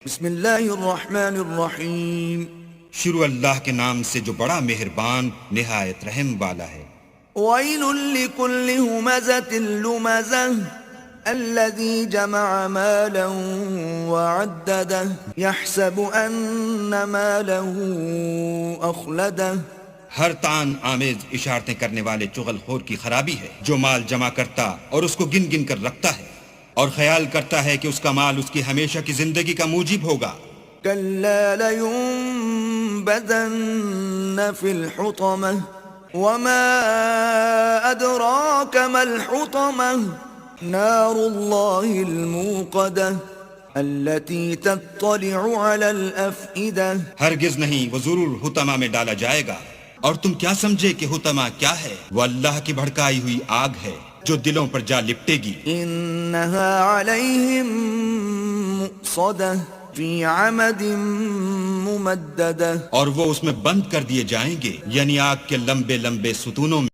بسم اللہ الرحمن الرحیم شروع اللہ کے نام سے جو بڑا مہربان نہایت رحم والا ہے۔ ویل لکل ہمزۃ لمزہ الذی جمع مالا وعددہ یحسب ان مالہ اخلدہ۔ ہر تان آمیز اشارتیں کرنے والے چغل خور کی خرابی ہے جو مال جمع کرتا اور اس کو گن گن کر رکھتا ہے اور خیال کرتا ہے کہ اس کا مال اس کی ہمیشہ کی زندگی کا موجب ہوگا۔ کلا لینبذن فی الحطمہ وما ادراک ما الحطمہ نار اللہ الموقدہ التي تطلع على الافئدہ۔ ہرگز نہیں، وہ ضرور حطمہ میں ڈالا جائے گا، اور تم کیا سمجھے کہ حطمہ کیا ہے؟ وہ اللہ کی بھڑکائی ہوئی آگ ہے جو دلوں پر جا لپٹے گی۔ انہا علیہم مؤصدہ فی عمد ممددہ۔ اور وہ اس میں بند کر دیے جائیں گے، یعنی آگ کے لمبے لمبے ستونوں میں۔